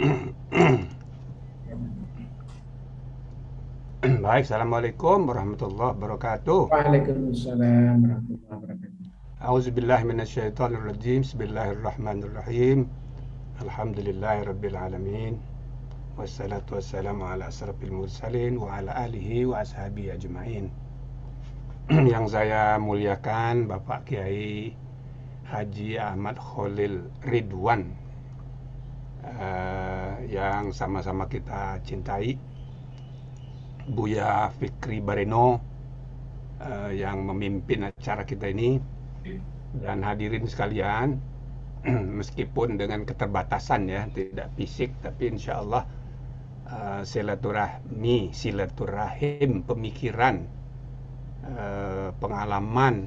Baik, Assalamualaikum warahmatullahi wabarakatuh. Waalaikumsalam warahmatullahi wabarakatuh. A'udzubillahi minasyaitonirrajim. Bismillahirrahmanirrahim. Alhamdulillahirabbil alamin. Wassalatu wassalamu ala asrafil mursalin wa ala alihi wa ashabihi ajmain. Yang saya muliakan Bapak Kiai Haji Ahmad Khalil Ridwan, yang sama-sama kita cintai, Buya Fikri Bareno, yang memimpin acara kita ini, dan hadirin sekalian. Meskipun dengan keterbatasan ya, tidak fisik, tapi insya Allah silaturahim, pemikiran, pengalaman,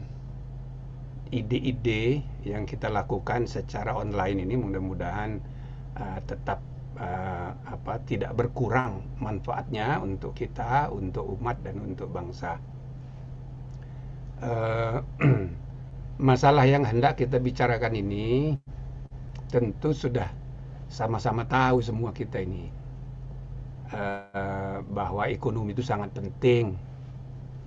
ide-ide yang kita lakukan secara online ini mudah-mudahan tetap tidak berkurang manfaatnya untuk kita, untuk umat, dan untuk bangsa. Masalah yang hendak kita bicarakan ini tentu sudah sama-sama tahu semua kita ini, bahwa ekonomi itu sangat penting.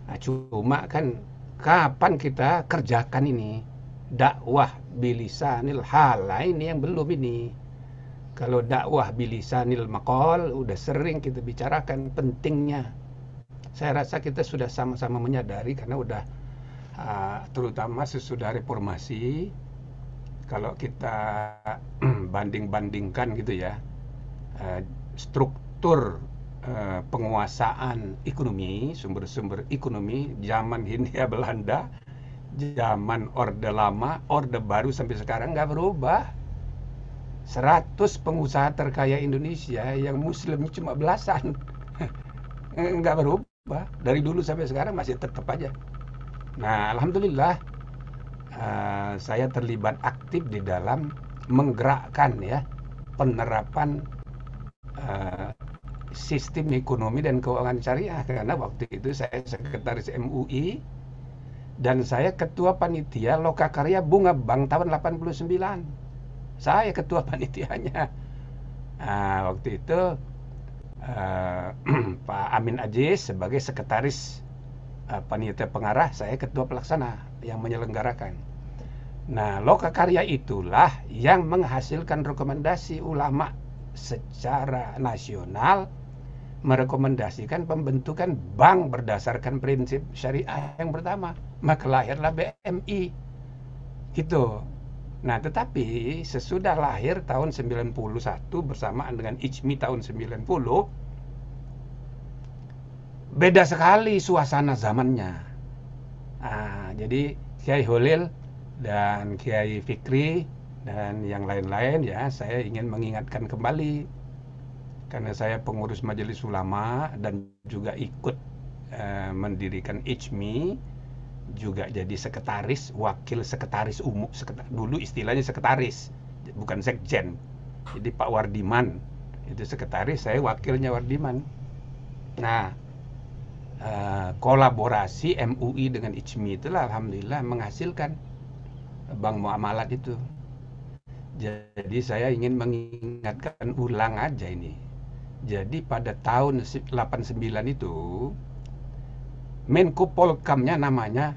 Nah, cuma kan kapan kita kerjakan ini? Dakwah bilisanil hal, ini yang belum ini. Kalau dakwah bilisanil maqal udah sering kita bicarakan pentingnya. Saya rasa kita sudah sama-sama menyadari, karena udah terutama sesudah reformasi, kalau kita banding-bandingkan gitu ya, struktur penguasaan ekonomi, sumber-sumber ekonomi zaman Hindia Belanda, zaman Orde Lama, Orde Baru sampai sekarang nggak berubah. 100 pengusaha terkaya Indonesia yang muslimnya cuma belasan. Nggak berubah. Dari dulu sampai sekarang masih tetap aja. Nah, alhamdulillah, saya terlibat aktif di dalam menggerakkan ya penerapan sistem ekonomi dan keuangan syariah, karena waktu itu saya sekretaris MUI dan saya ketua panitia Lokakarya Bunga Bank tahun 89. Saya ketua panitianya. Waktu itu Pak Amin Aziz sebagai sekretaris panitia pengarah, saya ketua pelaksana yang menyelenggarakan. Nah, Lokakarya itulah yang menghasilkan rekomendasi ulama secara nasional, merekomendasikan pembentukan bank berdasarkan prinsip syariah yang pertama. Maka lahirlah BMI. Gitu. Nah, tetapi sesudah lahir tahun 91 bersamaan dengan IJMI tahun 90, beda sekali suasana zamannya. Jadi Kiai Holil dan Kiai Fikri dan yang lain-lain ya, saya ingin mengingatkan kembali, karena saya pengurus Majelis Ulama dan juga ikut mendirikan IJMI, juga jadi sekretaris, wakil sekretaris umum, dulu istilahnya sekretaris, bukan sekjen. Jadi Pak Wardiman itu sekretaris, saya wakilnya Wardiman. Nah, kolaborasi MUI dengan IJMI itulah alhamdulillah menghasilkan Bank Muamalat itu. Jadi saya ingin mengingatkan ulang aja ini. Jadi pada tahun 89 itu Menko Polkamnya namanya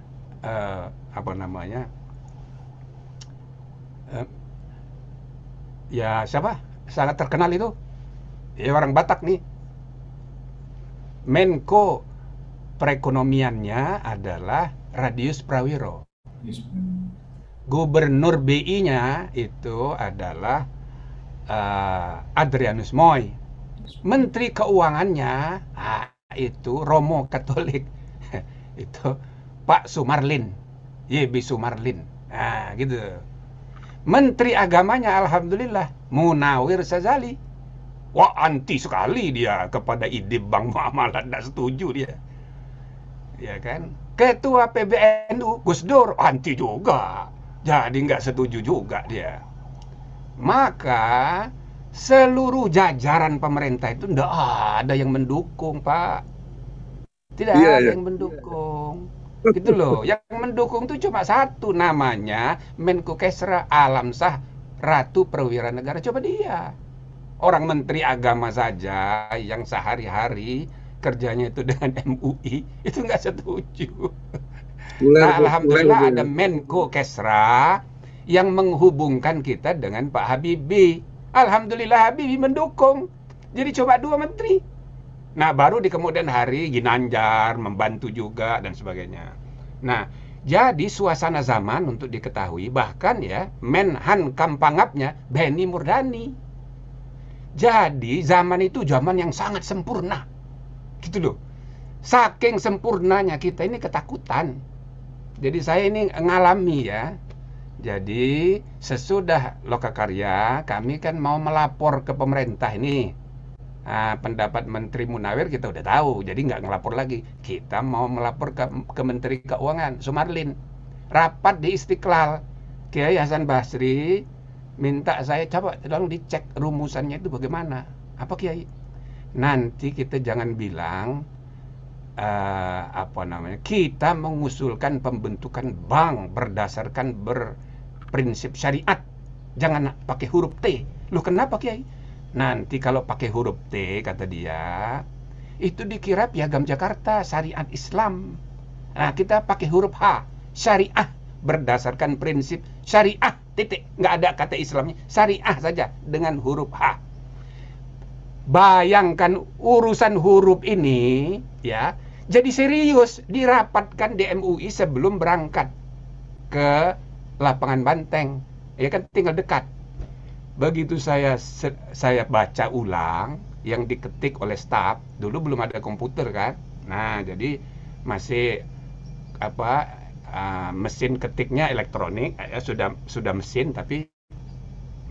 ya siapa? Sangat terkenal itu. Ya orang Batak nih. Menko perekonomiannya adalah Radius Prawiro. Gubernur BI-nya itu adalah Adrianus Moy. Menteri Keuangannya itu Romo Katolik. Itu Pak Sumarlin, YB Sumarlin. Gitu. Menteri Agamanya alhamdulillah Munawir Sazali. Wah, anti sekali dia kepada ide Bank Muamalat, tidak setuju dia. Ya kan? Ketua PBNU Gus Dur anti juga. Jadi nggak setuju juga dia. Maka seluruh jajaran pemerintah itu tidak ada yang mendukung, Pak. Tidak ada yang mendukung. Gitu loh. Yang mendukung itu cuma satu, namanya Menko Kesra Alamsah Ratu Perwira Negara. Coba dia. Orang menteri agama saja yang sehari-hari kerjanya itu dengan MUI, itu nggak setuju. Ular Nah, tuh, ular alhamdulillah itu ya. ada Menko Kesra yang menghubungkan kita dengan Pak Habibie. Alhamdulillah Habibie mendukung. Jadi coba dua menteri. Nah, baru di kemudian hari Ginanjar membantu juga dan sebagainya. Nah, jadi suasana zaman untuk diketahui, bahkan ya Menhan Kampangapnya Benny Murdani. Jadi zaman itu zaman yang sangat sempurna. Gitu loh. Saking sempurnanya kita ini ketakutan. Jadi saya ini ngalami ya. Jadi sesudah Lokakarya kami kan mau melapor ke pemerintah ini. Nah, pendapat Menteri Munawir kita udah tahu, jadi nggak ngelapor lagi. Kita mau melapor ke Menteri Keuangan, Sumarlin. Rapat di Istiqlal, Kiai Hasan Basri minta saya coba tolong dicek rumusannya itu bagaimana. Apa Kiai? Nanti kita jangan bilang apa namanya, kita mengusulkan pembentukan bank berdasarkan berprinsip syariat, jangan pakai huruf T. Loh kenapa Kiai? Nanti kalau pakai huruf T, kata dia, itu dikira Piagam Jakarta, syariat Islam. Nah, kita pakai huruf H, syariah, berdasarkan prinsip syariah, titik. Nggak ada kata Islamnya, syariah saja dengan huruf H. Bayangkan urusan huruf ini, ya, jadi serius, dirapatkan di MUI sebelum berangkat ke lapangan Banteng. Ya kan tinggal dekat. Begitu saya baca ulang yang diketik oleh staf, dulu belum ada komputer kan. Nah, jadi masih apa mesin ketiknya elektronik, sudah mesin tapi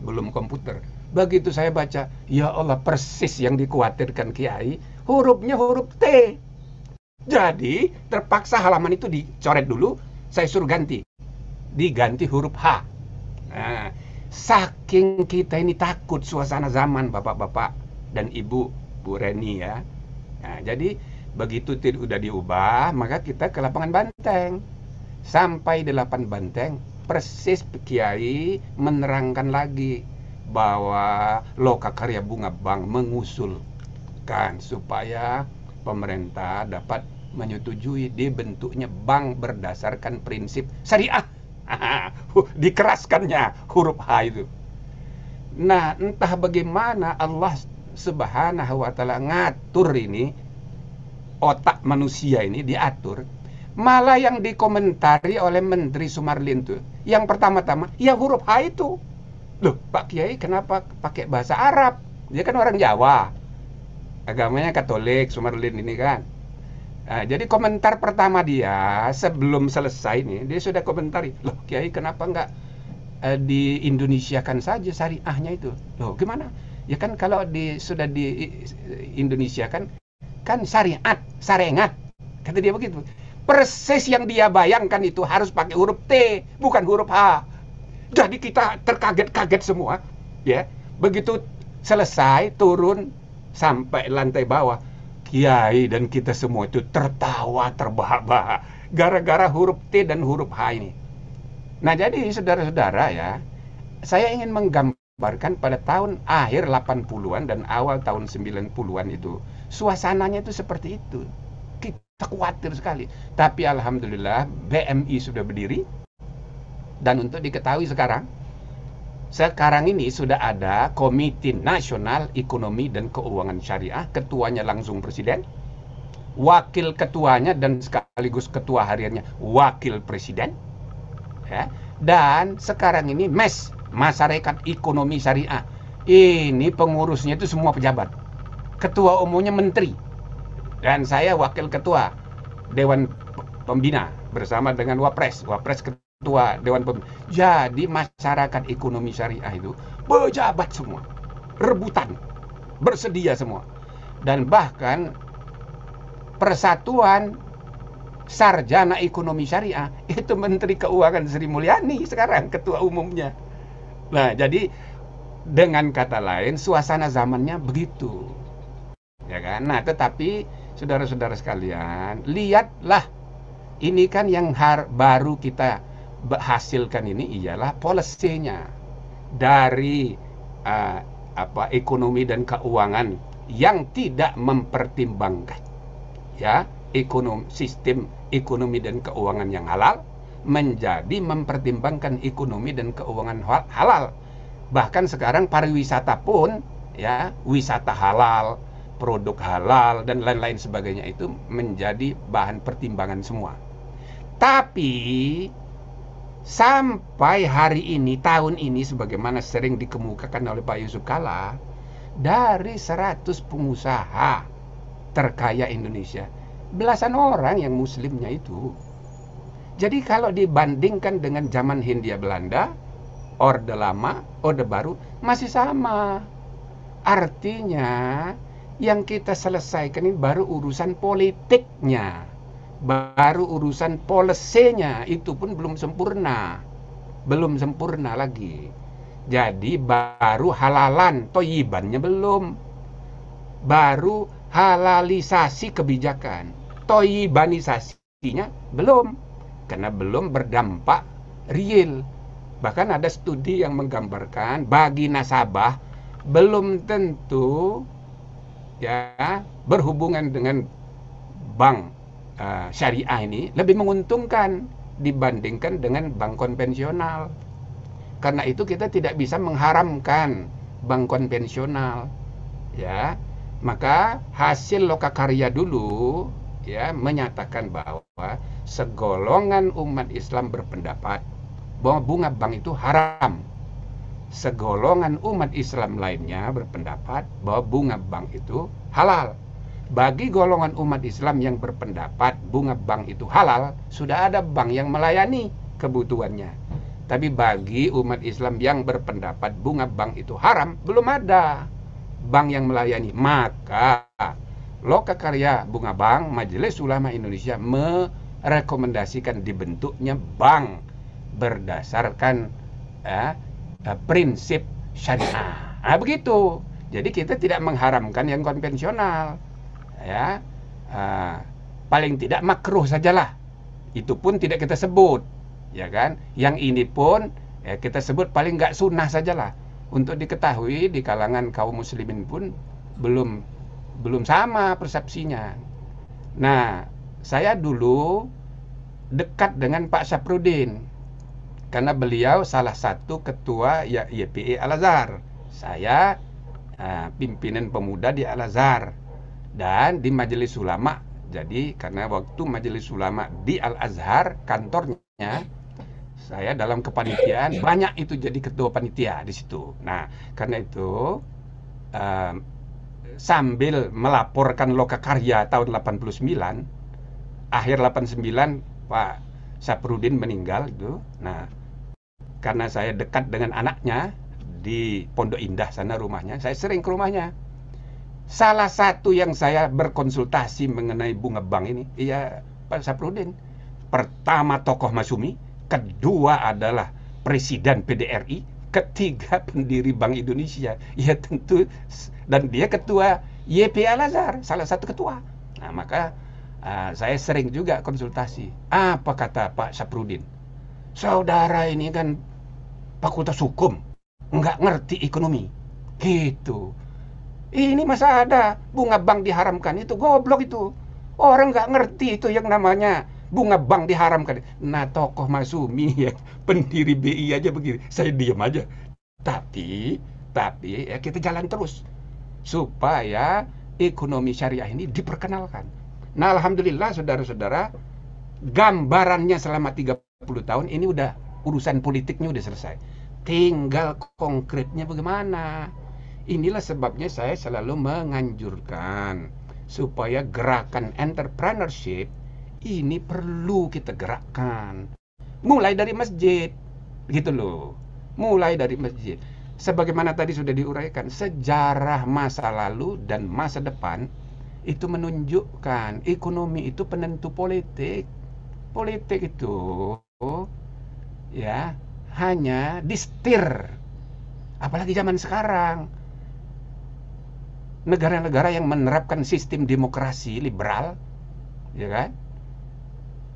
belum komputer. Begitu saya baca, ya Allah persis yang dikhawatirkan Kiai, hurufnya huruf T. Jadi terpaksa halaman itu dicoret dulu, saya suruh diganti huruf H. Nah, saking kita ini takut suasana zaman bapak-bapak dan ibu, Bu Reni ya. Nah, jadi begitu udah diubah, maka kita ke lapangan Banteng. Sampai di lapangan Banteng, persis Kiai menerangkan lagi bahwa Lokakarya Bunga Bank mengusulkan supaya pemerintah dapat menyetujui dibentuknya bank berdasarkan prinsip syariah. Dikeraskannya huruf H itu. Nah, entah bagaimana Allah Subhanahu wa Ta'ala ngatur ini, otak manusia ini diatur. Malah yang dikomentari oleh Menteri Sumarlin tuh, yang pertama-tama ya huruf H itu. Loh, Pak Kiai kenapa pakai bahasa Arab? Dia kan orang Jawa, agamanya Katolik, Sumarlin ini kan. Nah, jadi komentar pertama dia sebelum selesai nih, dia sudah komentari, loh Kiai kenapa nggak di Indonesiakan saja syariahnya itu? Loh gimana? Ya kan kalau sudah di Indonesiakan kan syariat, sarengat, kata dia begitu. Persis yang dia bayangkan itu harus pakai huruf T, bukan huruf H. Jadi kita terkaget-kaget semua, ya. Begitu selesai turun sampai lantai bawah, Kiai dan kita semua itu tertawa terbahak-bahak gara-gara huruf T dan huruf H ini. Nah, jadi saudara-saudara ya, saya ingin menggambarkan pada tahun akhir 80-an dan awal tahun 90-an itu, suasananya itu seperti itu. Kita khawatir sekali. Tapi alhamdulillah BMI sudah berdiri, dan untuk diketahui sekarang ini sudah ada Komite Nasional Ekonomi dan Keuangan Syariah, ketuanya langsung Presiden, wakil ketuanya dan sekaligus ketua hariannya wakil Presiden, ya. Dan sekarang ini MES, Masyarakat Ekonomi Syariah, ini pengurusnya itu semua pejabat, ketua umumnya menteri, dan saya wakil ketua Dewan Pembina bersama dengan Wapres ketua Dewan Pembina. Jadi masyarakat ekonomi syariah itu pejabat semua, rebutan, bersedia semua. Dan bahkan Persatuan Sarjana Ekonomi Syariah itu Menteri Keuangan Sri Mulyani sekarang ketua umumnya. Nah, jadi dengan kata lain suasana zamannya begitu. Ya kan? Nah, tetapi saudara-saudara sekalian, lihatlah, ini kan yang baru kita hasilkan ini ialah policy-nya dari ekonomi dan keuangan yang tidak mempertimbangkan ya sistem ekonomi dan keuangan yang halal menjadi mempertimbangkan ekonomi dan keuangan halal. Bahkan sekarang pariwisata pun ya wisata halal, produk halal dan lain-lain sebagainya itu menjadi bahan pertimbangan semua. Tapi sampai hari ini, tahun ini, sebagaimana sering dikemukakan oleh Pak Yusuf Kalla, dari 100 pengusaha terkaya Indonesia, belasan orang yang muslimnya itu. Jadi kalau dibandingkan dengan zaman Hindia Belanda, Orde Lama, Orde Baru, masih sama. Artinya, yang kita selesaikan ini baru urusan politiknya. Baru urusan polisinya, itu pun belum sempurna lagi. Jadi baru halalan, toyibannya belum, baru halalisasi kebijakan, toyibanisasinya belum, karena belum berdampak real. Bahkan ada studi yang menggambarkan bagi nasabah belum tentu ya berhubungan dengan bank syariah ini lebih menguntungkan dibandingkan dengan bank konvensional. Karena itu kita tidak bisa mengharamkan bank konvensional, ya. Maka hasil lokakarya dulu ya menyatakan bahwa segolongan umat Islam berpendapat bahwa bunga bank itu haram. Segolongan umat Islam lainnya berpendapat bahwa bunga bank itu halal. Bagi golongan umat Islam yang berpendapat bunga bank itu halal, sudah ada bank yang melayani kebutuhannya. Tapi bagi umat Islam yang berpendapat bunga bank itu haram, belum ada bank yang melayani. Maka Lokakarya Bunga Bank, Majelis Ulama Indonesia merekomendasikan dibentuknya bank berdasarkan prinsip syariah. Begitu. Jadi kita tidak mengharamkan yang konvensional. Ya, paling tidak makruh sajalah. Itu pun tidak kita sebut, ya kan? Yang ini pun kita sebut paling nggak sunnah sajalah. Untuk diketahui di kalangan kaum muslimin pun belum sama persepsinya. Nah, saya dulu dekat dengan Pak Syafruddin karena beliau salah satu ketua YPI Al-Azhar. Saya pimpinan pemuda di Al-Azhar dan di Majelis Ulama. Jadi karena waktu Majelis Ulama di Al-Azhar kantornya, saya dalam kepanitiaan banyak itu jadi ketua panitia di situ. Nah, karena itu sambil melaporkan Lokakarya tahun 89, akhir 89 Pak Syafruddin meninggal itu. Nah, karena saya dekat dengan anaknya di Pondok Indah sana rumahnya, saya sering ke rumahnya. Salah satu yang saya berkonsultasi mengenai bunga bank ini, iya Pak Syafruddin. Pertama tokoh Masyumi, kedua adalah Presiden PDRI, ketiga pendiri Bank Indonesia. Ya tentu, dan dia ketua YPI Al-Azhar, salah satu ketua. Nah, maka saya sering juga konsultasi. Apa kata Pak Syafruddin? Saudara ini kan fakultas hukum, nggak ngerti ekonomi. Gitu. Ini masa ada bunga bank diharamkan, itu goblok itu. Orang nggak ngerti itu yang namanya bunga bank diharamkan. Nah, tokoh Masyumi ya, pendiri BI aja begini, saya diam aja. Tapi ya kita jalan terus supaya ekonomi syariah ini diperkenalkan. Nah, alhamdulillah saudara-saudara, gambarannya selama 30 tahun ini udah urusan politiknya udah selesai. Tinggal konkretnya bagaimana. Inilah sebabnya saya selalu menganjurkan supaya gerakan entrepreneurship ini perlu kita gerakkan. Mulai dari masjid, gitu loh. Mulai dari masjid. Sebagaimana tadi sudah diuraikan, sejarah masa lalu dan masa depan itu menunjukkan ekonomi itu penentu politik. Politik itu ya hanya disetir. Apalagi zaman sekarang. Negara-negara yang menerapkan sistem demokrasi liberal, ya kan?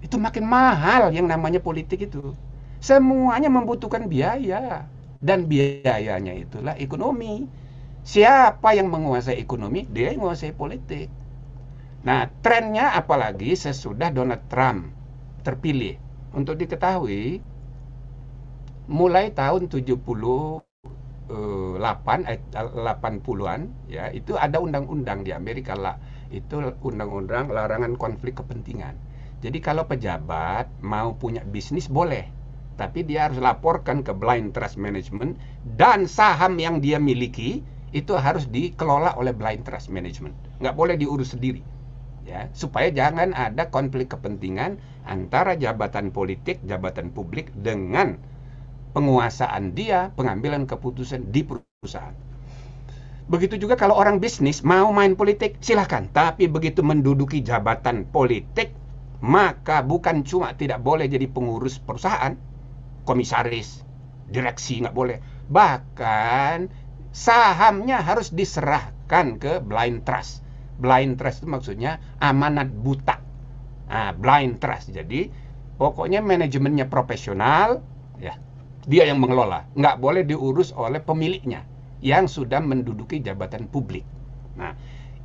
Itu makin mahal yang namanya politik itu. Semuanya membutuhkan biaya, dan biayanya itulah ekonomi. Siapa yang menguasai ekonomi, dia yang menguasai politik. Nah, trennya apalagi sesudah Donald Trump terpilih. Untuk diketahui, mulai tahun 80-an ya, itu ada undang-undang di Amerika lah. Itu undang-undang larangan konflik kepentingan. Jadi kalau pejabat mau punya bisnis boleh, tapi dia harus laporkan ke Blind Trust Management, dan saham yang dia miliki itu harus dikelola oleh Blind Trust Management. Nggak boleh diurus sendiri. Ya, supaya jangan ada konflik kepentingan antara jabatan politik, jabatan publik dengan penguasaan dia, pengambilan keputusan di perusahaan. Begitu juga kalau orang bisnis mau main politik, silahkan. Tapi begitu menduduki jabatan politik, maka bukan cuma tidak boleh jadi pengurus perusahaan, komisaris, direksi nggak boleh. Bahkan sahamnya harus diserahkan ke blind trust. Blind trust itu maksudnya amanat buta. Nah, blind trust. Jadi pokoknya manajemennya profesional, ya, dia yang mengelola. Nggak boleh diurus oleh pemiliknya yang sudah menduduki jabatan publik. Nah,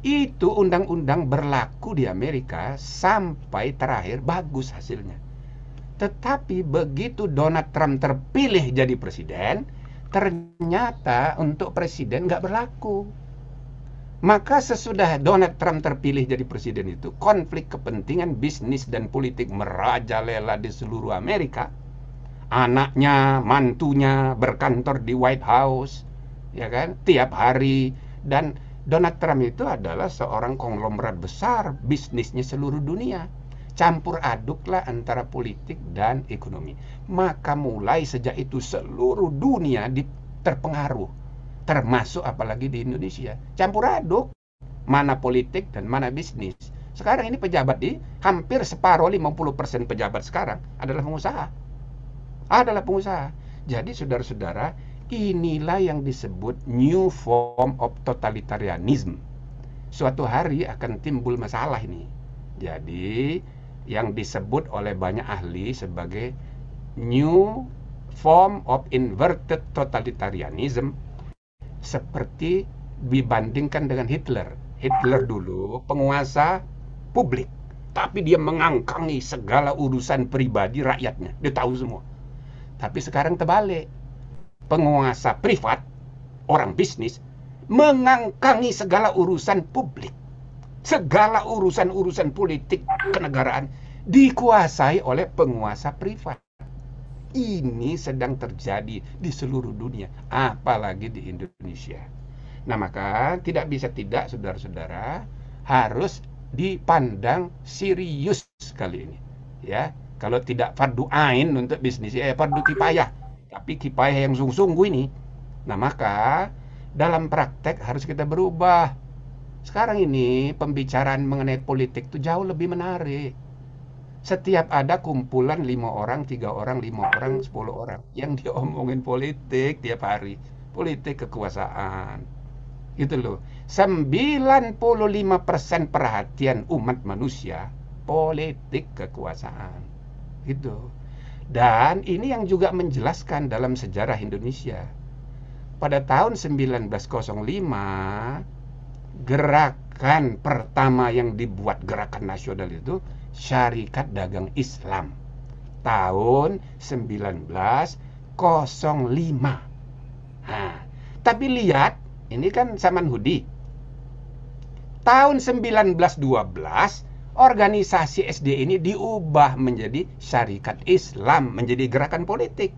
itu undang-undang berlaku di Amerika sampai terakhir bagus hasilnya. Tetapi begitu Donald Trump terpilih jadi presiden, ternyata untuk presiden nggak berlaku. Maka sesudah Donald Trump terpilih jadi presiden itu, konflik kepentingan bisnis dan politik merajalela di seluruh Amerika. Anaknya, mantunya berkantor di White House, ya kan, tiap hari. Dan Donald Trump itu adalah seorang konglomerat besar, bisnisnya seluruh dunia. Campur aduklah antara politik dan ekonomi. Maka mulai sejak itu seluruh dunia terpengaruh, termasuk apalagi di Indonesia. Campur aduk, mana politik dan mana bisnis. Sekarang ini pejabat hampir separuh, 50% pejabat sekarang adalah pengusaha. Jadi saudara-saudara, inilah yang disebut new form of totalitarianism. Suatu hari akan timbul masalah ini. Jadi yang disebut oleh banyak ahli sebagai new form of inverted totalitarianism, seperti dibandingkan dengan Hitler. Hitler dulu penguasa publik, tapi dia mengangkangi segala urusan pribadi rakyatnya. Dia tahu semua. Tapi sekarang terbalik. Penguasa privat, orang bisnis, mengangkangi segala urusan publik. Segala urusan-urusan politik kenegaraan dikuasai oleh penguasa privat. Ini sedang terjadi di seluruh dunia, apalagi di Indonesia. Nah, maka tidak bisa tidak, saudara-saudara, harus dipandang serius kali ini. Ya, kalau tidak fardu ain untuk bisnis, fardu kifayah. Tapi kifayah yang sungguh-sungguh ini. Nah, maka dalam praktek harus kita berubah. Sekarang ini pembicaraan mengenai politik itu jauh lebih menarik. Setiap ada kumpulan 5 orang, 3 orang, 5 orang, 10 orang yang diomongin politik tiap hari. Politik kekuasaan. Gitu loh. 95% perhatian umat manusia politik kekuasaan. Gitu. Dan ini yang juga menjelaskan dalam sejarah Indonesia. Pada tahun 1905, gerakan pertama yang dibuat, gerakan nasional itu Syarikat Dagang Islam tahun 1905. Nah, tapi lihat, ini kan zaman Hudi. Tahun 1912 organisasi SD ini diubah menjadi Syarikat Islam, menjadi gerakan politik.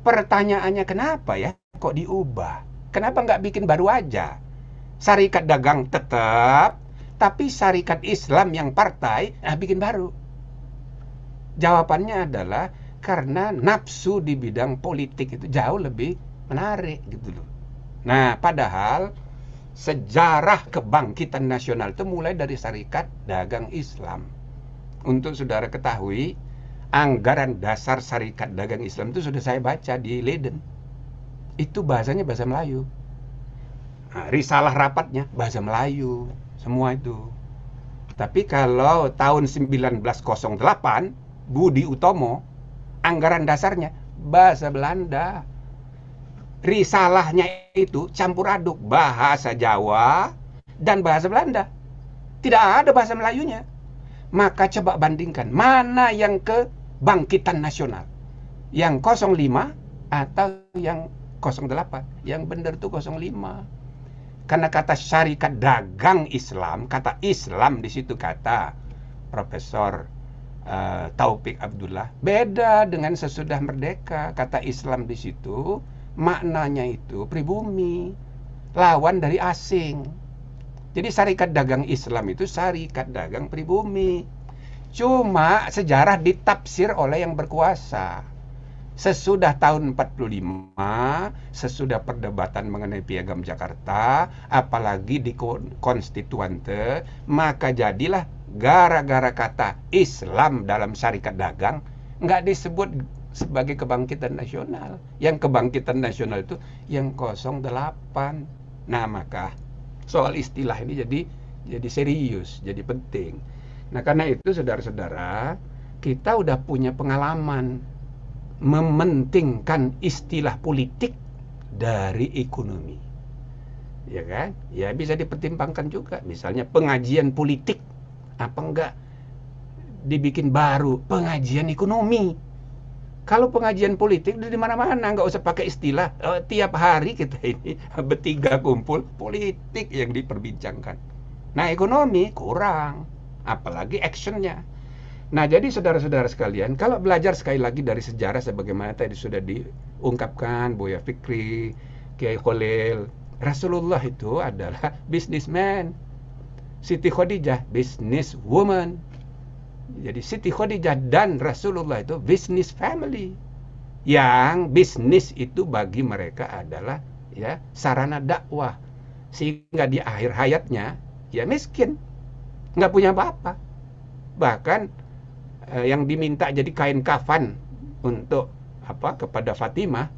Pertanyaannya, kenapa ya kok diubah? Kenapa nggak bikin baru aja? Syarikat dagang tetap, tapi Syarikat Islam yang partai, bikin baru. Jawabannya adalah karena nafsu di bidang politik itu jauh lebih menarik gitu loh. Nah, padahal sejarah kebangkitan nasional itu mulai dari Syarikat Dagang Islam. Untuk saudara ketahui, anggaran dasar Syarikat Dagang Islam itu sudah saya baca di Leiden. Itu bahasanya bahasa Melayu. Nah, risalah rapatnya bahasa Melayu, semua itu. Tapi kalau tahun 1908, Budi Utomo, anggaran dasarnya bahasa Belanda. risalahnya itu campur aduk bahasa Jawa dan bahasa Belanda. Tidak ada bahasa Melayunya. Maka coba bandingkan mana yang kebangkitan nasional. Yang 05 atau yang 08. Yang benar tuh 05. Karena kata syarikat dagang Islam, kata Islam di situ kata Profesor Taufik Abdullah, beda dengan sesudah merdeka. Kata Islam di situ maknanya itu pribumi, lawan dari asing. Jadi syarikat dagang Islam itu syarikat dagang pribumi. Cuma sejarah ditafsir oleh yang berkuasa. Sesudah tahun 45, sesudah perdebatan mengenai Piagam Jakarta, apalagi di Konstituante, maka jadilah gara-gara kata Islam dalam syarikat dagang, nggak disebut sebagai kebangkitan nasional. Yang kebangkitan nasional itu yang 08. Nah, maka soal istilah ini jadi serius, jadi penting. Nah, karena itu saudara-saudara, kita udah punya pengalaman mementingkan istilah politik dari ekonomi. Ya kan? Ya bisa dipertimbangkan juga. Misalnya pengajian politik, apa enggak dibikin baru pengajian ekonomi. Kalau pengajian politik di mana-mana, nggak usah pakai istilah. Tiap hari kita ini bertiga kumpul politik yang diperbincangkan. Nah, ekonomi kurang, apalagi actionnya. Nah, jadi saudara-saudara sekalian, kalau belajar sekali lagi dari sejarah sebagaimana tadi sudah diungkapkan Buya Fikri, Kiai Khalil, Rasulullah itu adalah businessman. Siti Khadijah business woman. Jadi Siti Khadijah dan Rasulullah itu business family. Yang bisnis itu bagi mereka adalah ya sarana dakwah. Sehingga di akhir hayatnya ya miskin, nggak punya apa-apa. Bahkan yang diminta jadi kain kafan untuk kepada Fatimah,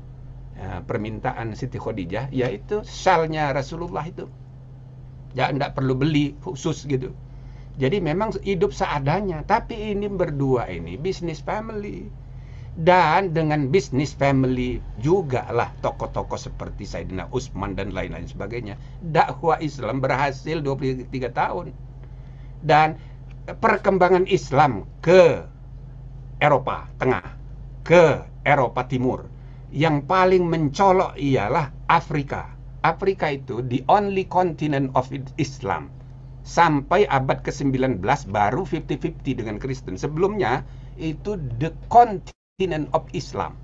permintaan Siti Khadijah, yaitu syalnya Rasulullah itu. Ya, enggak perlu beli khusus gitu. Jadi memang hidup seadanya. Tapi ini berdua ini bisnis family. Dan dengan bisnis family juga lah tokoh-tokoh seperti Sayyidina Utsman dan lain-lain sebagainya. Dakwah Islam berhasil 23 tahun. Dan perkembangan Islam ke Eropa Tengah, ke Eropa Timur, yang paling mencolok ialah Afrika. Afrika itu the only continent of Islam. Sampai abad ke-19 baru 50-50 dengan Kristen. Sebelumnya itu the continent of Islam.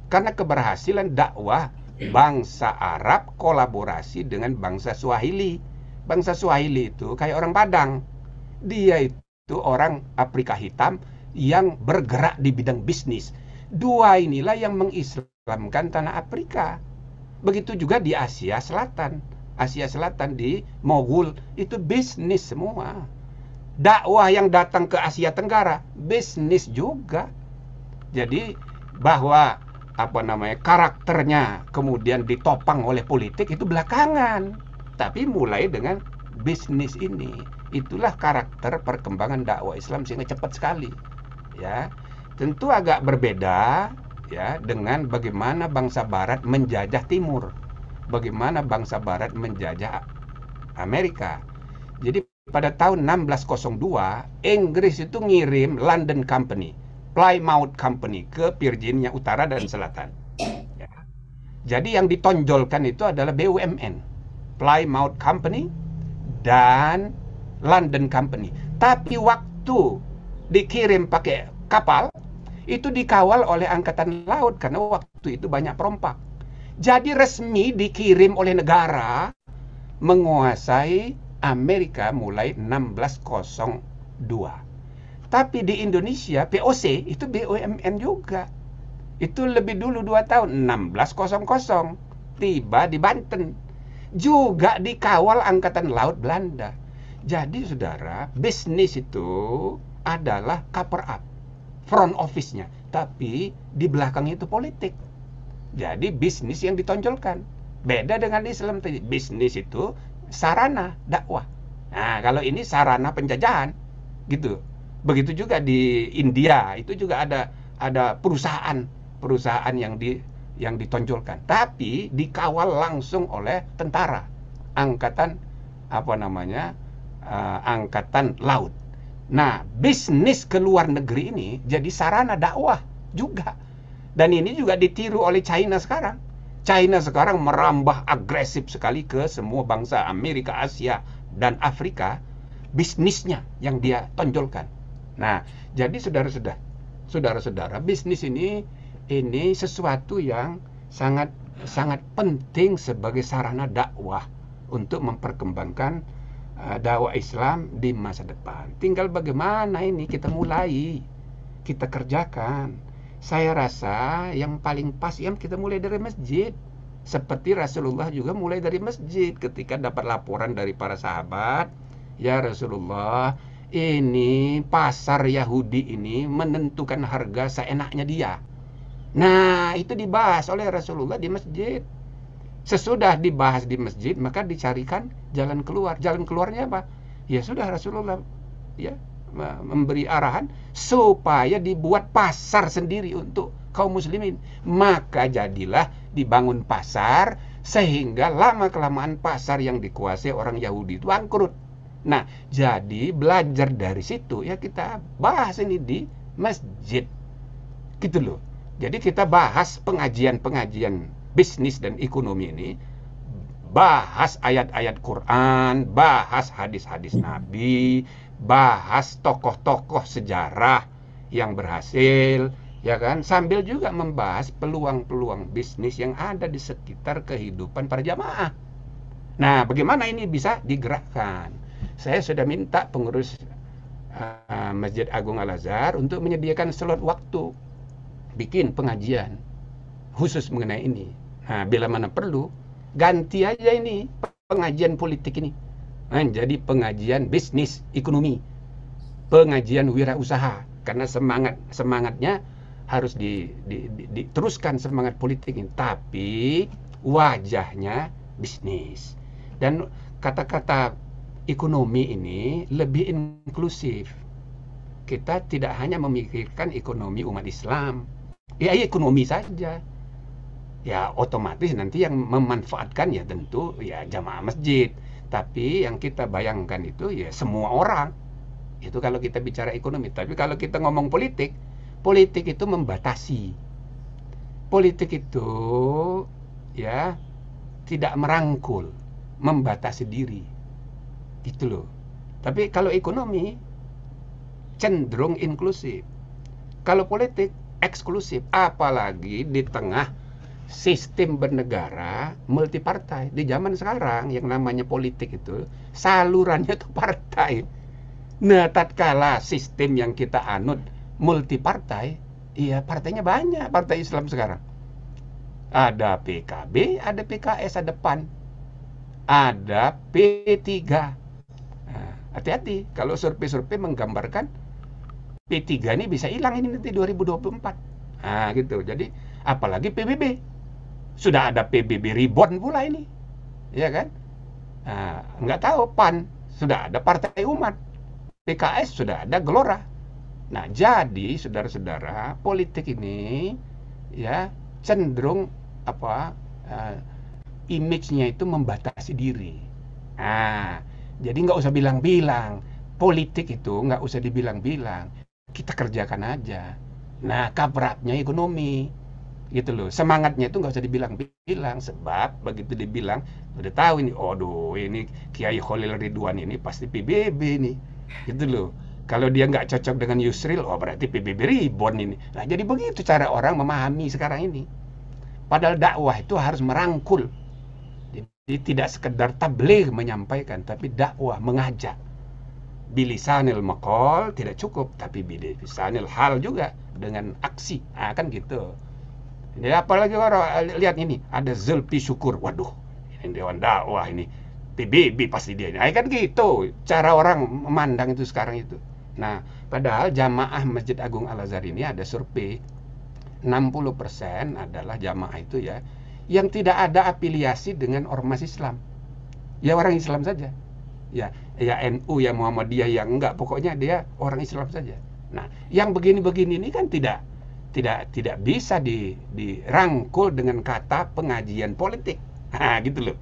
Karena keberhasilan dakwah bangsa Arab kolaborasi dengan bangsa Swahili. Bangsa Swahili itu kayak orang Padang. Dia itu orang Afrika hitam yang bergerak di bidang bisnis. Dua inilah yang mengislamkan tanah Afrika. Begitu juga di Asia Selatan. Asia Selatan di Mogul itu bisnis semua. Dakwah yang datang ke Asia Tenggara bisnis juga. Jadi bahwa karakternya kemudian ditopang oleh politik itu belakangan. Tapi mulai dengan bisnis ini. Itulah karakter perkembangan dakwah Islam sehingga cepat sekali. Ya, tentu agak berbeda ya dengan bagaimana bangsa Barat menjajah Timur, bagaimana bangsa Barat menjajah Amerika. Jadi pada tahun 1602 Inggris itu ngirim London Company, Plymouth Company ke Virginia Utara dan Selatan. Ya. Jadi yang ditonjolkan itu adalah BUMN, Plymouth Company dan London Company. Tapi waktu dikirim pakai kapal itu dikawal oleh angkatan laut karena waktu itu banyak perompak. Jadi resmi dikirim oleh negara menguasai Amerika mulai 1602. Tapi di Indonesia VOC itu BUMN juga. Itu lebih dulu 2 tahun, 1600 tiba di Banten. Juga dikawal angkatan laut Belanda. Jadi saudara, bisnis itu adalah cover up, front office-nya, tapi di belakang itu politik. Jadi bisnis yang ditonjolkan. Beda dengan Islam tadi, bisnis itu sarana dakwah. Nah, kalau ini sarana penjajahan, gitu. Begitu juga di India, itu juga ada perusahaan yang yang ditonjolkan, tapi dikawal langsung oleh tentara, angkatan angkatan laut. Nah, bisnis ke luar negeri ini jadi sarana dakwah juga. Dan ini juga ditiru oleh China sekarang. China sekarang merambah agresif sekali ke semua bangsa Amerika, Asia, dan Afrika. Bisnisnya yang dia tonjolkan. Nah, jadi saudara-saudara, bisnis ini sesuatu yang sangat sangat penting sebagai sarana dakwah untuk memperkembangkan dakwah Islam di masa depan. Tinggal bagaimana ini kita mulai, kita kerjakan. Saya rasa yang paling pas kita mulai dari masjid. Seperti Rasulullah juga mulai dari masjid ketika dapat laporan dari para sahabat, ya Rasulullah, ini pasar Yahudi ini menentukan harga seenaknya dia. Nah, itu dibahas oleh Rasulullah di masjid. Sesudah dibahas di masjid, maka dicarikan jalan keluar. Jalan keluarnya apa? Ya sudah, Rasulullah ya memberi arahan supaya dibuat pasar sendiri untuk kaum muslimin. Maka jadilah dibangun pasar, sehingga lama-kelamaan pasar yang dikuasai orang Yahudi itu bangkrut. Nah, jadi belajar dari situ ya kita bahas ini di masjid. Gitu loh. Jadi kita bahas pengajian-pengajian bisnis dan ekonomi ini, bahas ayat-ayat Quran, bahas hadis-hadis Nabi, bahas tokoh-tokoh sejarah yang berhasil, ya kan? Sambil juga membahas peluang-peluang bisnis yang ada di sekitar kehidupan para jamaah. Nah, bagaimana ini bisa digerakkan? Saya sudah minta pengurus Masjid Agung Al-Azhar untuk menyediakan slot waktu bikin pengajian khusus mengenai ini. Nah, bila mana perlu, ganti aja ini pengajian politik ini. Nah, jadi pengajian bisnis, ekonomi, pengajian wirausaha. Karena semangatnya harus diteruskan semangat politik ini. Tapi wajahnya bisnis. Dan kata-kata ekonomi ini lebih inklusif. Kita tidak hanya memikirkan ekonomi umat Islam. Ya, ekonomi saja. Ya, otomatis nanti yang memanfaatkan ya tentu ya jamaah masjid. Tapi yang kita bayangkan itu ya semua orang. Itu kalau kita bicara ekonomi. Tapi kalau kita ngomong politik, politik itu membatasi. Politik itu ya tidak merangkul, membatasi diri. Gitu loh. Tapi kalau ekonomi cenderung inklusif. Kalau politik eksklusif, apalagi di tengah sistem bernegara multipartai. Di zaman sekarang yang namanya politik itu salurannya tuh partai. Nah, tatkala sistem yang kita anut multipartai, iya partainya banyak, partai Islam sekarang. Ada PKB, ada PKS, ada PAN, ada P3. Nah, hati-hati kalau survei-survei menggambarkan P3 ini bisa hilang ini nanti 2024. Nah, gitu. Jadi apalagi PBB. Sudah ada PBB Reborn pula ini. Ya kan? Nah, nggak tahu PAN, sudah ada Partai Umat. PKS sudah ada Gelora. Nah, jadi saudara-saudara, politik ini ya cenderung image-nya itu membatasi diri. Nah, jadi nggak usah bilang-bilang. Politik itu nggak usah dibilang-bilang. Kita kerjakan aja. Nah, kapraknya ekonomi. Gitu loh. Semangatnya itu nggak usah dibilang-bilang. Sebab begitu dibilang, udah tahu ini, ini Kiai Khalil Ridwan ini pasti PBB nih. Gitu loh. Kalau dia nggak cocok dengan Yusril, berarti PBB Reborn ini. Nah, jadi begitu cara orang memahami sekarang ini. Padahal dakwah itu harus merangkul. Jadi tidak sekedar tabligh menyampaikan, tapi dakwah mengajak. Bilisanil maqal tidak cukup, tapi bilisanil hal juga dengan aksi. Nah, kan gitu. Ini apalagi orang lihat ini, ada Zulfi Syukur. Waduh, ini dewan dakwah ini. PBB pasti dia. Nah, kan gitu. Cara orang memandang itu sekarang itu. Nah, padahal jamaah Masjid Agung Al-Azhar ini ada survei 60% adalah jamaah itu ya yang tidak ada afiliasi dengan ormas Islam. Ya orang Islam saja. Ya NU, ya Muhammadiyah, yang enggak, pokoknya dia orang Islam saja. Nah, yang begini-begini ini kan tidak tidak bisa dirangkul dengan kata pengajian politik. Nah, gitu loh.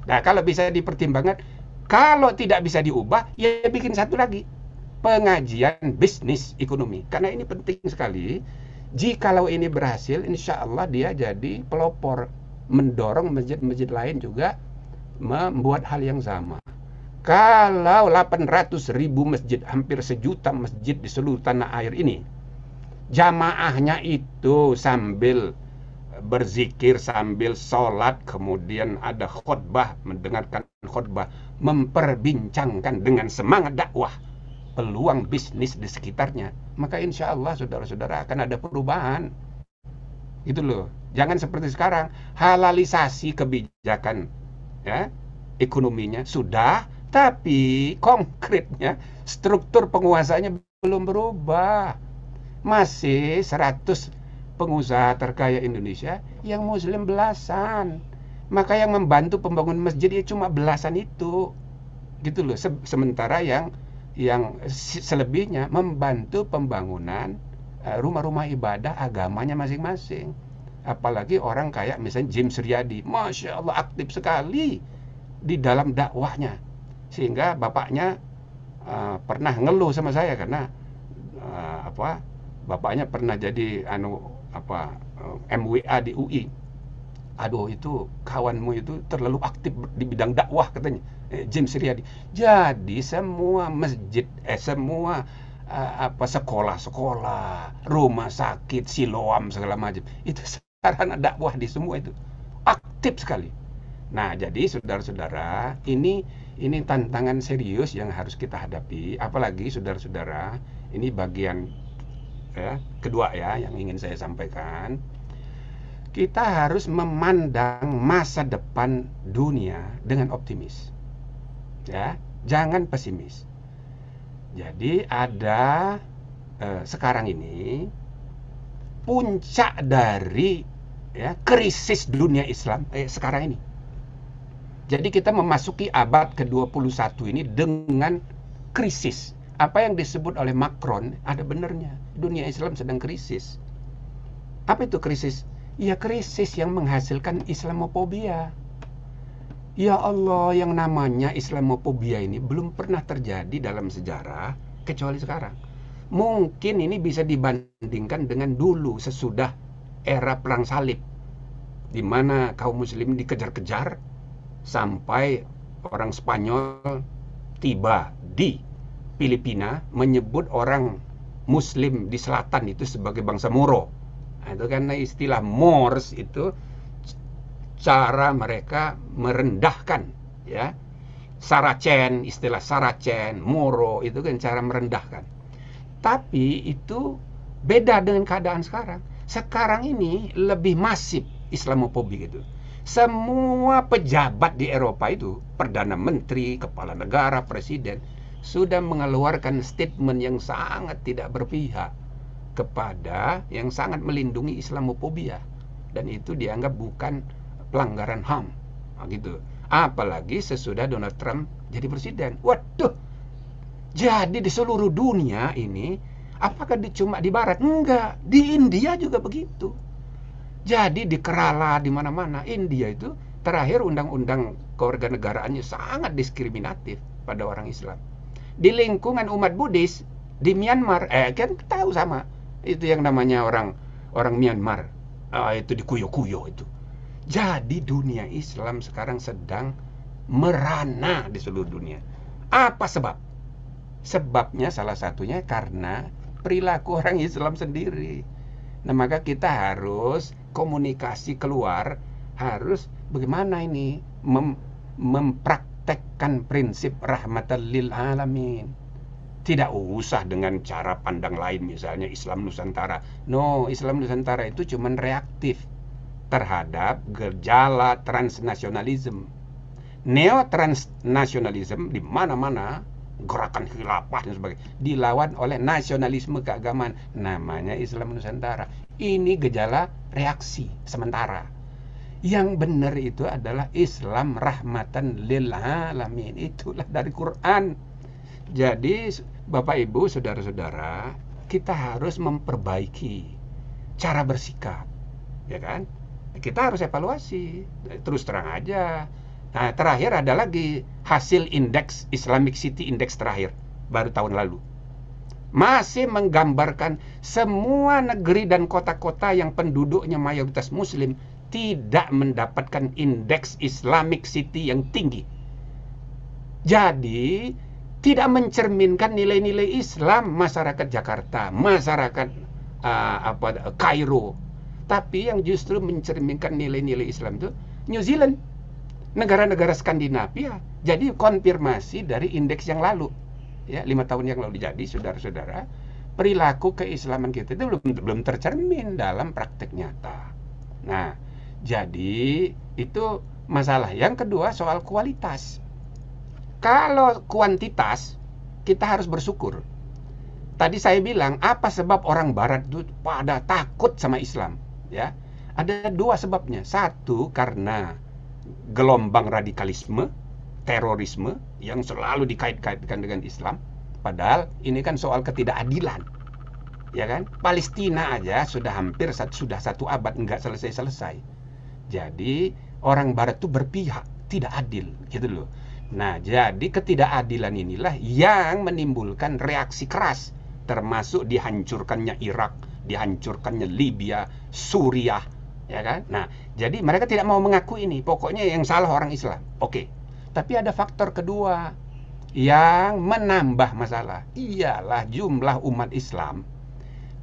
Nah, kalau bisa dipertimbangkan, kalau tidak bisa diubah, ya bikin satu lagi, pengajian bisnis ekonomi. Karena ini penting sekali. Jikalau ini berhasil, insya Allah dia jadi pelopor, mendorong masjid-masjid lain juga membuat hal yang sama. Kalau 800.000 masjid, hampir 1 juta masjid di seluruh tanah air ini, jamaahnya itu sambil berzikir, sambil sholat, kemudian ada khutbah, mendengarkan khutbah, memperbincangkan dengan semangat dakwah peluang bisnis di sekitarnya, maka insya Allah saudara-saudara akan ada perubahan. Itu loh. Jangan seperti sekarang, halalisasi kebijakan ya, ekonominya sudah, tapi konkretnya struktur penguasanya belum berubah. Masih 100 pengusaha terkaya Indonesia yang muslim belasan. Maka yang membantu pembangunan masjid ya cuma belasan itu. Gitu loh. Sementara yang selebihnya membantu pembangunan rumah-rumah ibadah agamanya masing-masing. Apalagi orang kayak misalnya James Riyadi, Masya Allah aktif sekali di dalam dakwahnya. Sehingga bapaknya pernah ngeluh sama saya karena bapaknya pernah jadi MWA di UI. Aduh, itu kawanmu itu terlalu aktif di bidang dakwah katanya, James Riyadi. Jadi semua masjid, semua sekolah-sekolah, rumah sakit, siloam segala macam, itu sarana dakwah di semua itu aktif sekali. Nah, jadi saudara-saudara, ini tantangan serius yang harus kita hadapi. Apalagi saudara-saudara, ini bagian kedua ya yang ingin saya sampaikan. Kita harus memandang masa depan dunia dengan optimis. Ya, jangan pesimis. Jadi ada sekarang ini puncak dari krisis dunia Islam sekarang ini. Jadi kita memasuki abad ke-21 ini dengan krisis. Apa yang disebut oleh Macron ada benarnya. Dunia Islam sedang krisis. Apa itu krisis? Ya krisis yang menghasilkan Islamofobia. Ya Allah, yang namanya Islamofobia ini belum pernah terjadi dalam sejarah kecuali sekarang. Mungkin ini bisa dibandingkan dengan dulu sesudah era perang salib, di mana kaum muslim dikejar-kejar sampai orang Spanyol tiba di Filipina menyebut orang muslim di selatan itu sebagai bangsa Moro. Nah, itu karena istilah Moors itu cara mereka merendahkan ya. Saracen, istilah Saracen, Moro itu kan cara merendahkan. Tapi itu beda dengan keadaan sekarang. Sekarang ini lebih masif Islamofobia itu. Semua pejabat di Eropa itu, Perdana Menteri, Kepala Negara, Presiden, sudah mengeluarkan statement yang sangat tidak berpihak kepada, yang sangat melindungi Islamofobia. Dan itu dianggap bukan pelanggaran HAM. Nah, gitu. Apalagi sesudah Donald Trump jadi presiden. Waduh, jadi di seluruh dunia ini, apakah cuma di Barat? Enggak, di India juga begitu. Jadi di Kerala, di mana-mana, India itu terakhir undang-undang kewarganegaraannya sangat diskriminatif pada orang Islam. Di lingkungan umat Buddhis di Myanmar, kan tahu sama itu yang namanya orang Myanmar, itu dikuyo-kuyo itu. Jadi dunia Islam sekarang sedang merana di seluruh dunia. Apa sebab? Sebabnya salah satunya karena perilaku orang Islam sendiri. Nah, maka kita harus komunikasi keluar, harus bagaimana ini mempraktekkan prinsip rahmatan lil alamin. Tidak usah dengan cara pandang lain, misalnya Islam Nusantara. No, Islam Nusantara itu cuma reaktif terhadap gejala transnasionalisme. Neo-transnasionalisme di mana-mana, gerakan khilafah dan sebagainya, dilawan oleh nasionalisme keagamaan, namanya Islam Nusantara. Ini gejala reaksi sementara. Yang benar itu adalah Islam rahmatan lil alamin. Itulah dari Quran. Jadi Bapak Ibu, saudara-saudara, kita harus memperbaiki cara bersikap, ya kan? Kita harus evaluasi, terus terang aja. Nah, terakhir ada lagi hasil indeks Islamic City Index terakhir, baru tahun lalu. Masih menggambarkan semua negeri dan kota-kota yang penduduknya mayoritas Muslim tidak mendapatkan indeks Islamic City yang tinggi. Jadi, tidak mencerminkan nilai-nilai Islam masyarakat Jakarta, masyarakat Kairo. Tapi yang justru mencerminkan nilai-nilai Islam itu New Zealand, negara-negara Skandinavia. Jadi konfirmasi dari indeks yang lalu, ya 5 tahun yang lalu. Jadi saudara-saudara, perilaku keislaman kita itu belum tercermin dalam praktek nyata. Nah, jadi itu masalah. Yang kedua soal kualitas. Kalau kuantitas, kita harus bersyukur. Tadi saya bilang, apa sebab orang Barat itu pada takut sama Islam? Ya, ada 2 sebabnya. Satu, karena gelombang radikalisme, terorisme yang selalu dikait-kaitkan dengan Islam. Padahal ini kan soal ketidakadilan, ya kan? Palestina aja sudah hampir sudah 1 abad nggak selesai-selesai. Jadi orang Barat itu berpihak, tidak adil, gitu loh. Nah, jadi ketidakadilan inilah yang menimbulkan reaksi keras, termasuk dihancurkannya Irak, dihancurkannya Libya, Suriah, ya kan? Nah, jadi mereka tidak mau mengaku ini. Pokoknya yang salah orang Islam. Oke. Tapi ada faktor kedua yang menambah masalah. Ialah jumlah umat Islam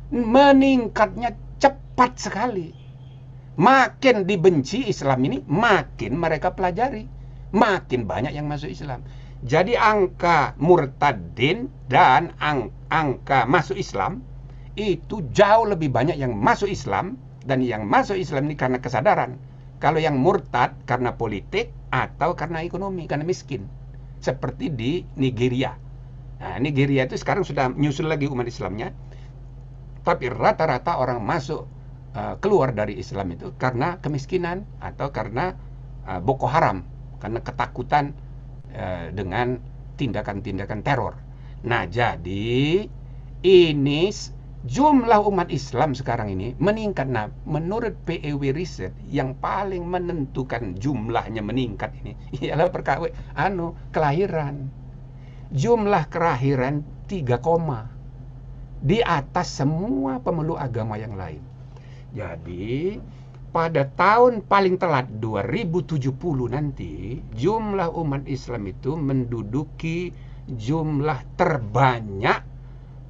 meningkatnya cepat sekali. Makin dibenci Islam ini, makin mereka pelajari. Makin banyak yang masuk Islam. Jadi angka murtadin dan angka masuk Islam itu jauh lebih banyak yang masuk Islam, dan yang masuk Islam ini karena kesadaran. Kalau yang murtad karena politik atau karena ekonomi, karena miskin. Seperti di Nigeria. Nah, Nigeria itu sekarang sudah menyusul lagi umat Islamnya. Tapi rata-rata orang masuk keluar dari Islam itu karena kemiskinan atau karena Boko Haram, karena ketakutan dengan tindakan-tindakan teror. Nah, jadi ini jumlah umat Islam sekarang ini meningkat. Nah, menurut PEW Riset, yang paling menentukan jumlahnya meningkat ini ialah kelahiran. Jumlah kelahiran 3, di atas semua pemeluk agama yang lain. Jadi pada tahun paling telat 2070 nanti, jumlah umat Islam itu menduduki jumlah terbanyak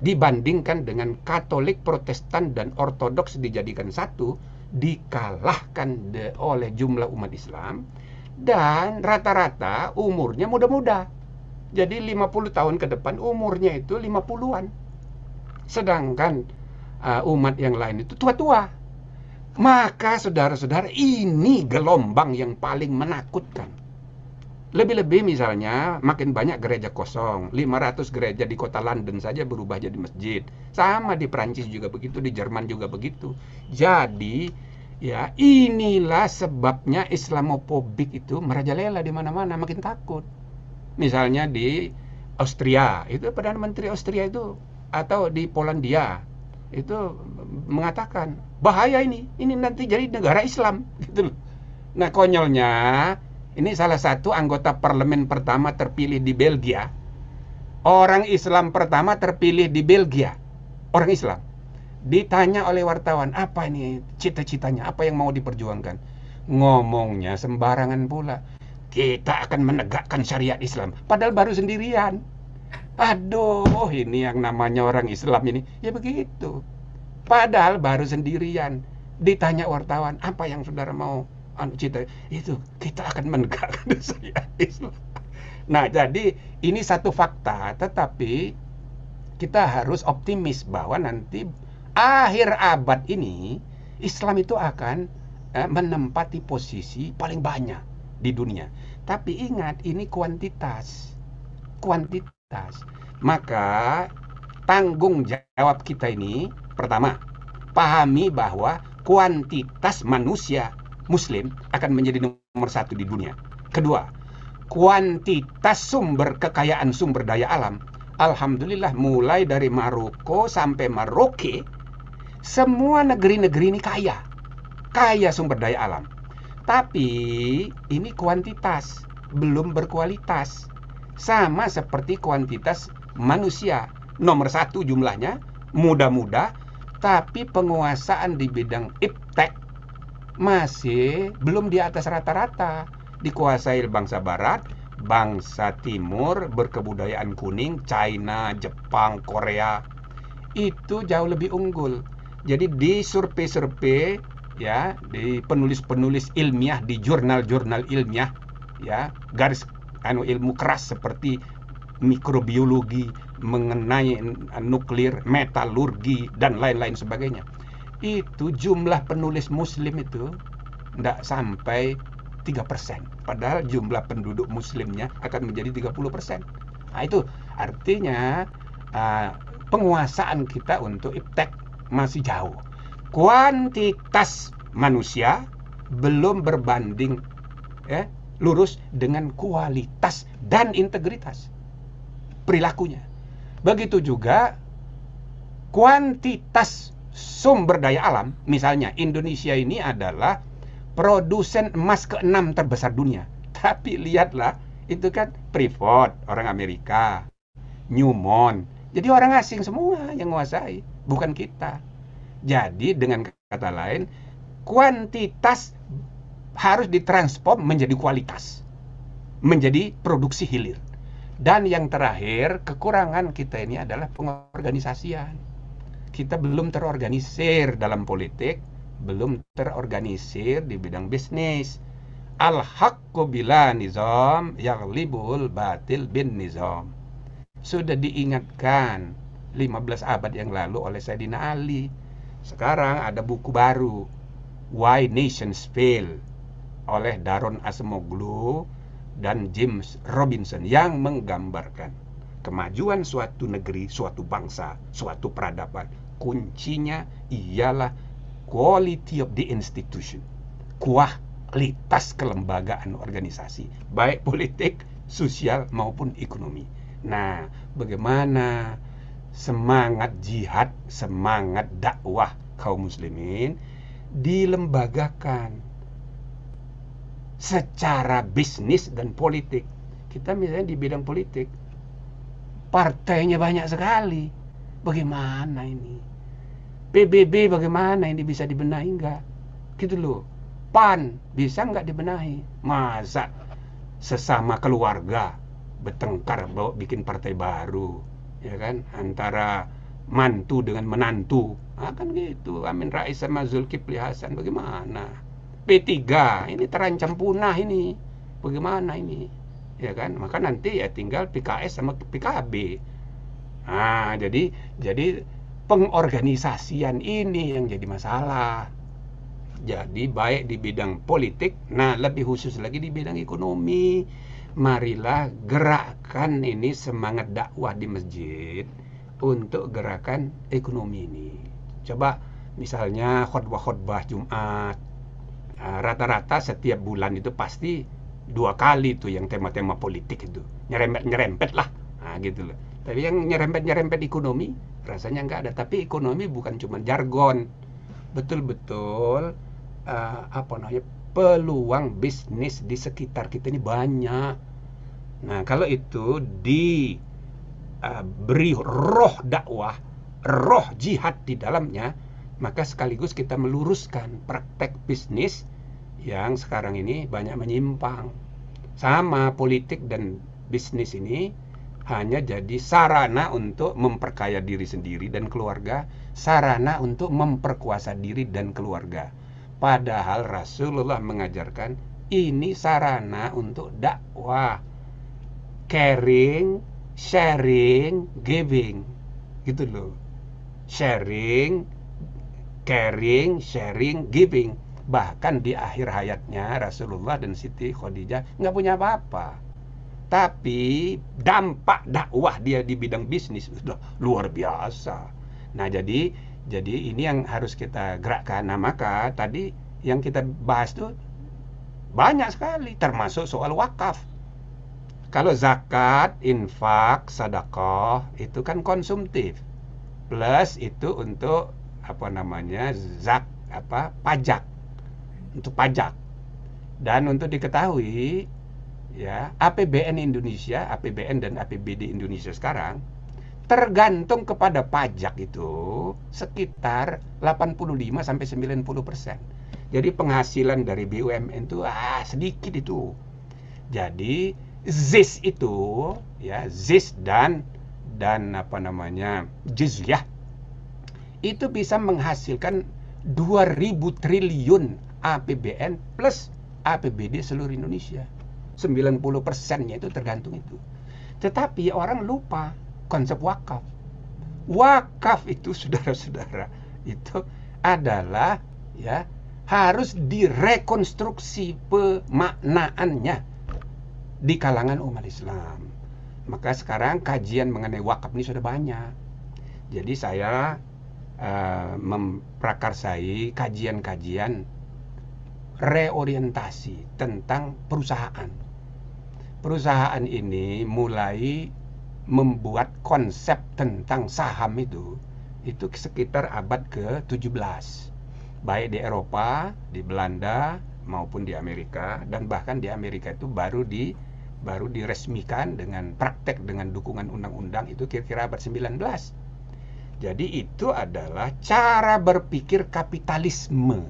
dibandingkan dengan Katolik, Protestan, dan Ortodoks dijadikan satu, dikalahkan oleh jumlah umat Islam. Dan rata-rata umurnya muda-muda. Jadi 50 tahun ke depan umurnya itu 50-an. Sedangkan umat yang lain itu tua-tua. Maka saudara-saudara, ini gelombang yang paling menakutkan. Lebih-lebih misalnya makin banyak gereja kosong. 500 gereja di kota London saja berubah jadi masjid. Sama di Prancis juga begitu, di Jerman juga begitu. Jadi ya, inilah sebabnya Islamofobik itu merajalela di mana-mana, makin takut. Misalnya di Austria, itu Perdana Menteri Austria itu, atau di Polandia itu mengatakan bahaya ini nanti jadi negara Islam, gitu loh. Nah, konyolnya ini salah satu anggota parlemen pertama terpilih di Belgia, orang Islam pertama terpilih di Belgia, orang Islam. Ditanya oleh wartawan, apa ini cita-citanya, apa yang mau diperjuangkan? Ngomongnya sembarangan pula, kita akan menegakkan syariat Islam, padahal baru sendirian. Aduh, ini yang namanya orang Islam ini, ya begitu. Padahal baru sendirian. Ditanya wartawan, apa yang saudara mau cita? Itu, kita akan menegakkan syariat Islam. Nah, jadi ini satu fakta, tetapi kita harus optimis bahwa nanti akhir abad ini Islam itu akan menempati posisi paling banyak di dunia. Tapi ingat, ini kuantitas. Maka tanggung jawab kita ini, pertama, pahami bahwa kuantitas manusia Muslim akan menjadi nomor 1 di dunia. Kedua, kuantitas sumber kekayaan sumber daya alam. Alhamdulillah, mulai dari Maroko sampai Merauke, Semua negeri-negeri ini kaya sumber daya alam. Tapi ini kuantitas, belum berkualitas. Sama seperti kuantitas manusia. Nomor 1 jumlahnya, muda-muda, tapi penguasaan di bidang iptek masih belum di atas rata-rata. Dikuasai bangsa barat, bangsa timur, berkebudayaan kuning, China, Jepang, Korea. Itu jauh lebih unggul. Jadi di survei-survei, ya, di penulis-penulis ilmiah, di jurnal-jurnal ilmiah, ya, garis ilmu keras seperti mikrobiologi, mengenai nuklir, metalurgi, dan lain-lain sebagainya. Itu jumlah penulis muslim itu tidak sampai 3%. Padahal jumlah penduduk muslimnya akan menjadi 30%. Nah, itu artinya penguasaan kita untuk iptek masih jauh. Kuantitas manusia belum berbanding lurus dengan kualitas dan integritas perilakunya. Begitu juga kuantitas sumber daya alam. Misalnya Indonesia ini adalah produsen emas ke-6 terbesar dunia. Tapi lihatlah, itu kan Freeport, orang Amerika, Newmont. Jadi orang asing semua yang menguasai, bukan kita. Jadi dengan kata lain, kuantitas harus ditransform menjadi kualitas, menjadi produksi hilir. Dan yang terakhir, kekurangan kita ini adalah pengorganisasian. Kita belum terorganisir dalam politik, belum terorganisir di bidang bisnis. Al-haqqu bila nizam yaghlibul batil bin nizam. Sudah diingatkan 15 abad yang lalu oleh Sayyidina Ali. Sekarang ada buku baru, Why Nations Fail, oleh Daron Acemoglu dan James Robinson, yang menggambarkan kemajuan suatu negeri, suatu bangsa, suatu peradaban. Kuncinya ialah quality of the institution, kualitas kelembagaan organisasi, baik politik, sosial maupun ekonomi. Nah, bagaimana semangat jihad, semangat dakwah kaum muslimin dilembagakan secara bisnis dan politik. Kita misalnya di bidang politik, partainya banyak sekali. Bagaimana ini? PBB bagaimana ini bisa dibenahi enggak? Gitu loh. PAN bisa enggak dibenahi? Masa sesama keluarga bertengkar bikin partai baru, ya kan? Antara mantu dengan menantu. Nah, kan gitu. Amin Rais sama Zulkifli Hasan, bagaimana? P3 ini terancam punah ini. Bagaimana ini? Ya kan? Maka nanti ya tinggal PKS sama PKB. Nah, jadi pengorganisasian ini yang jadi masalah. Jadi baik di bidang politik, nah lebih khusus lagi di bidang ekonomi. Marilah gerakkan ini semangat dakwah di masjid untuk gerakan ekonomi ini. Coba misalnya khutbah-khutbah Jumat, rata-rata setiap bulan itu pasti 2 kali tuh yang tema-tema politik itu, nyerempet lah, nah gitu loh. Tapi yang nyerempet ekonomi rasanya nggak ada. Tapi ekonomi bukan cuma jargon, betul-betul peluang bisnis di sekitar kita ini banyak. Nah, kalau itu diberi roh dakwah, roh jihad di dalamnya, maka sekaligus kita meluruskan praktek bisnis yang sekarang ini banyak menyimpang. Sama politik dan bisnis ini hanya jadi sarana untuk memperkaya diri sendiri dan keluarga, sarana untuk memperkuasa diri dan keluarga. Padahal Rasulullah mengajarkan ini sarana untuk dakwah, caring, sharing, giving, gitu loh. Sharing, caring, sharing, giving. Bahkan di akhir hayatnya Rasulullah dan Siti Khadijah nggak punya apa-apa. Tapi dampak dakwah dia di bidang bisnis sudah luar biasa. Nah, jadi ini yang harus kita gerakkan. Nah, maka tadi yang kita bahas tuh banyak sekali, termasuk soal wakaf. Kalau zakat, infak, sedekah itu kan konsumtif. Plus itu untuk apa namanya pajak, untuk pajak. Dan untuk diketahui ya, APBN Indonesia, APBN dan APBD Indonesia sekarang tergantung kepada pajak itu sekitar 85 sampai 90%. Jadi penghasilan dari BUMN itu sedikit itu. Jadi ZIS itu ya, ZIS dan apa namanya, jizyah itu bisa menghasilkan 2000 triliun APBN plus APBD seluruh Indonesia. 90%-nya itu tergantung itu. Tetapi orang lupa konsep wakaf. Wakaf itu, saudara-saudara, itu adalah ya, harus direkonstruksi pemaknaannya di kalangan umat Islam. Maka sekarang kajian mengenai wakaf ini sudah banyak. Jadi saya memprakarsai kajian-kajian reorientasi tentang perusahaan. Perusahaan ini mulai membuat konsep tentang saham itu sekitar abad ke-17. Baik di Eropa, di Belanda, maupun di Amerika. Dan bahkan di Amerika itu baru diresmikan dengan praktek dengan dukungan undang-undang itu kira-kira abad 19. Jadi itu adalah cara berpikir kapitalisme,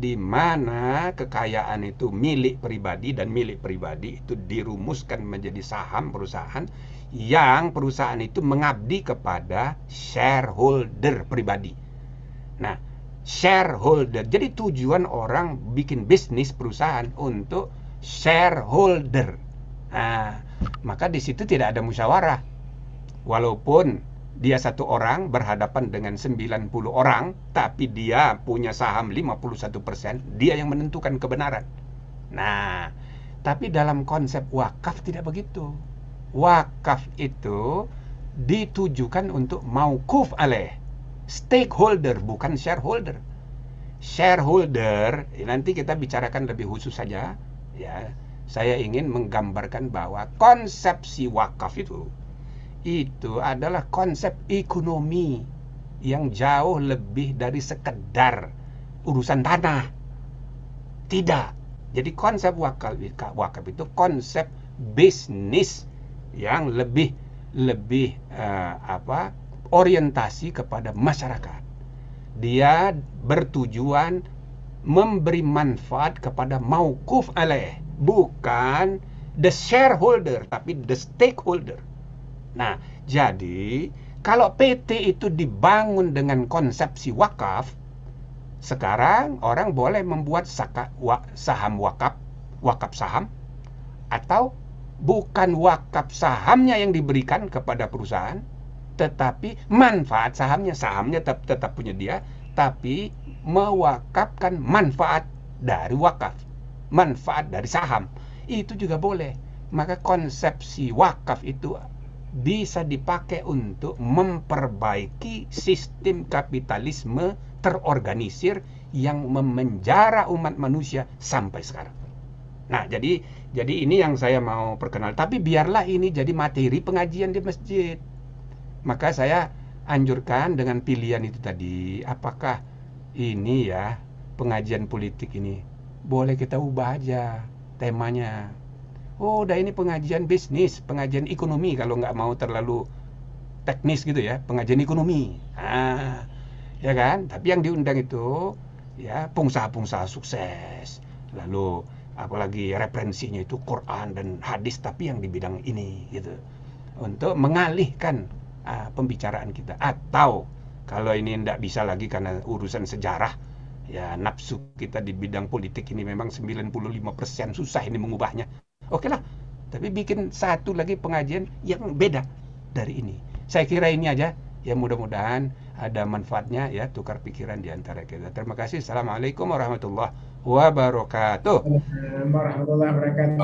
di mana kekayaan itu milik pribadi, dan milik pribadi itu dirumuskan menjadi saham perusahaan, yang perusahaan itu mengabdi kepada shareholder pribadi. Nah, shareholder, jadi tujuan orang bikin bisnis perusahaan untuk shareholder. Nah, maka di situ tidak ada musyawarah. Walaupun dia satu orang berhadapan dengan 90 orang, tapi dia punya saham 51%, dia yang menentukan kebenaran. Nah, tapi dalam konsep wakaf tidak begitu. Wakaf itu ditujukan untuk mauquf alaih, stakeholder, bukan shareholder. Shareholder, nanti kita bicarakan lebih khusus saja ya. Saya ingin menggambarkan bahwa konsepsi wakaf itu adalah konsep ekonomi yang jauh lebih dari sekedar urusan tanah. Tidak. Jadi konsep wakaf itu konsep bisnis yang lebih orientasi kepada masyarakat. Dia bertujuan memberi manfaat kepada mauquf alaih, bukan the shareholder, tapi the stakeholder. Nah, jadi kalau PT itu dibangun dengan konsepsi wakaf, sekarang orang boleh membuat saham wakaf saham, atau bukan wakaf sahamnya yang diberikan kepada perusahaan, tetapi manfaat sahamnya tetap punya dia, tapi mewakafkan manfaat dari wakaf, manfaat dari saham, itu juga boleh. Maka konsepsi wakaf itu bisa dipakai untuk memperbaiki sistem kapitalisme terorganisir yang memenjara umat manusia sampai sekarang. Nah, jadi ini yang saya mau perkenal. Tapi biarlah ini jadi materi pengajian di masjid. Maka saya anjurkan dengan pilihan itu tadi, apakah ini ya, pengajian politik ini boleh kita ubah aja temanya. Oh, udah ini pengajian bisnis, pengajian ekonomi, kalau nggak mau terlalu teknis gitu ya, pengajian ekonomi. Ya kan? Tapi yang diundang itu ya pengusaha-pengusaha sukses. Lalu apalagi referensinya itu Quran dan hadis, tapi yang di bidang ini gitu. Untuk mengalihkan pembicaraan kita. Atau kalau ini tidak bisa lagi karena urusan sejarah, ya nafsu kita di bidang politik ini memang 95% susah ini mengubahnya. Oke lah, tapi bikin satu lagi pengajian yang beda dari ini. Saya kira ini aja, ya mudah-mudahan ada manfaatnya ya, tukar pikiran di antara kita. Terima kasih. Assalamualaikum warahmatullahi wabarakatuh. Warahmatullahi wabarakatuh.